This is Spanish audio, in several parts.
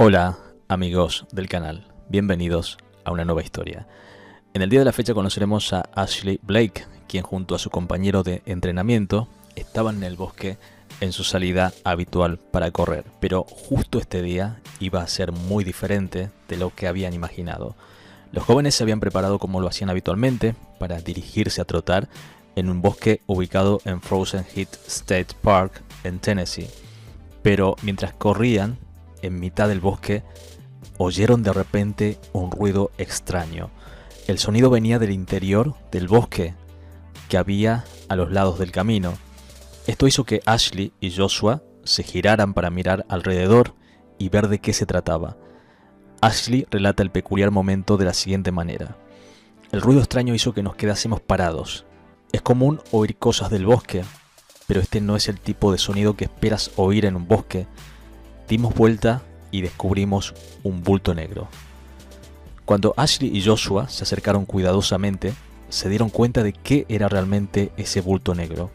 Hola amigos del canal, bienvenidos a una nueva historia. En el día de la fecha conoceremos a Ashley Blake, quien junto a su compañero de entrenamiento estaban en el bosque en su salida habitual para correr, pero justo este día iba a ser muy diferente de lo que habían imaginado. Los jóvenes se habían preparado como lo hacían habitualmente para dirigirse a trotar en un bosque ubicado en Frozen Heath State Park en Tennessee, pero mientras corrían en mitad del bosque oyeron de repente un ruido extraño. El sonido venía del interior del bosque que había a los lados del camino. Esto hizo que Ashley y Joshua se giraran para mirar alrededor y ver de qué se trataba. Ashley relata el peculiar momento de la siguiente manera: el ruido extraño hizo que nos quedásemos parados. Es común oír cosas del bosque, pero este no es el tipo de sonido que esperas oír en un bosque. Dimos vuelta y descubrimos un bulto negro. Cuando Ashley y Joshua se acercaron cuidadosamente, se dieron cuenta de qué era realmente ese bulto negro.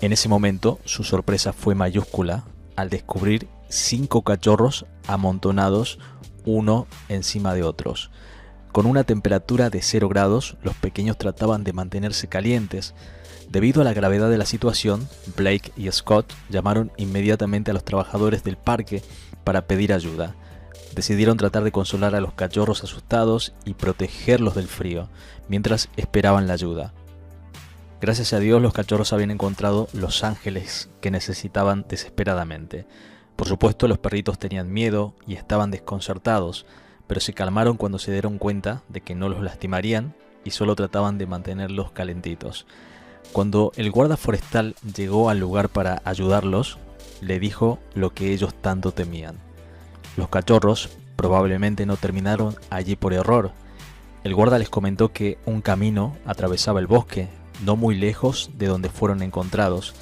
En ese momento, su sorpresa fue mayúscula al descubrir 5 cachorros amontonados uno encima de otros. Con una temperatura de 0 grados, los pequeños trataban de mantenerse calientes. Debido a la gravedad de la situación, Blake y Scott llamaron inmediatamente a los trabajadores del parque para pedir ayuda. Decidieron tratar de consolar a los cachorros asustados y protegerlos del frío, mientras esperaban la ayuda. Gracias a Dios, los cachorros habían encontrado los ángeles que necesitaban desesperadamente. Por supuesto, los perritos tenían miedo y estaban desconcertados, pero se calmaron cuando se dieron cuenta de que no los lastimarían y solo trataban de mantenerlos calentitos. Cuando el guarda forestal llegó al lugar para ayudarlos, le dijo lo que ellos tanto temían. Los cachorros probablemente no terminaron allí por error. El guarda les comentó que un camino atravesaba el bosque, no muy lejos de donde fueron encontrados.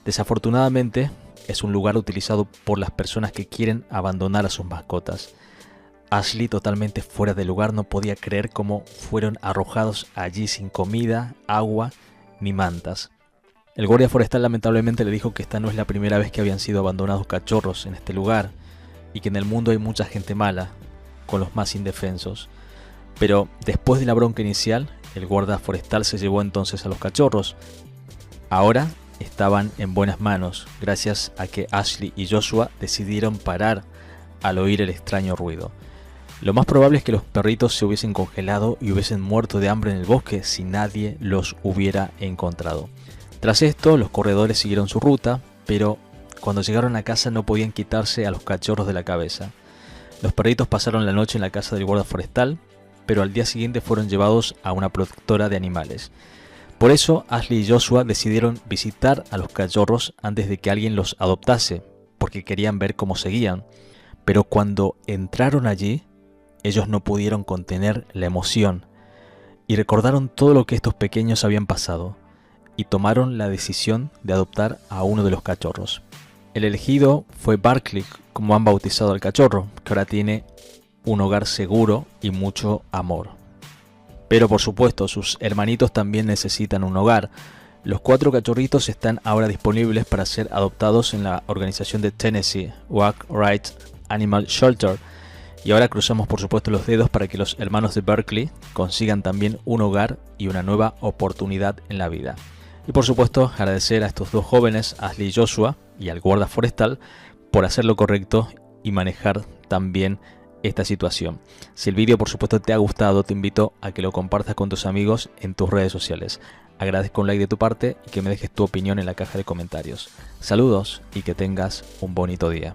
Desafortunadamente, es un lugar utilizado por las personas que quieren abandonar a sus mascotas. Ashley, totalmente fuera de lugar, no podía creer cómo fueron arrojados allí sin comida, agua ni mantas. El guardia forestal lamentablemente le dijo que esta no es la primera vez que habían sido abandonados cachorros en este lugar y que en el mundo hay mucha gente mala con los más indefensos. Pero después de la bronca inicial, el guardia forestal se llevó entonces a los cachorros. Ahora estaban en buenas manos gracias a que Ashley y Joshua decidieron parar al oír el extraño ruido. Lo más probable es que los perritos se hubiesen congelado y hubiesen muerto de hambre en el bosque si nadie los hubiera encontrado. Tras esto, los corredores siguieron su ruta, pero cuando llegaron a casa no podían quitarse a los cachorros de la cabeza. Los perritos pasaron la noche en la casa del guarda forestal, pero al día siguiente fueron llevados a una protectora de animales. Por eso, Ashley y Joshua decidieron visitar a los cachorros antes de que alguien los adoptase, porque querían ver cómo seguían. Pero cuando entraron allí, ellos no pudieron contener la emoción y recordaron todo lo que estos pequeños habían pasado y tomaron la decisión de adoptar a uno de los cachorros. El elegido fue Barkley, como han bautizado al cachorro, que ahora tiene un hogar seguro y mucho amor. Pero por supuesto, sus hermanitos también necesitan un hogar. Los 4 cachorritos están ahora disponibles para ser adoptados en la organización de Tennessee, Walk Right Animal Shelter. Y ahora cruzamos por supuesto los dedos para que los hermanos de Barkley consigan también un hogar y una nueva oportunidad en la vida. Y por supuesto agradecer a estos 2 jóvenes, Ashley y Joshua, y al guarda forestal por hacer lo correcto y manejar también esta situación. Si el vídeo por supuesto te ha gustado, te invito a que lo compartas con tus amigos en tus redes sociales. Agradezco un like de tu parte y que me dejes tu opinión en la caja de comentarios. Saludos y que tengas un bonito día.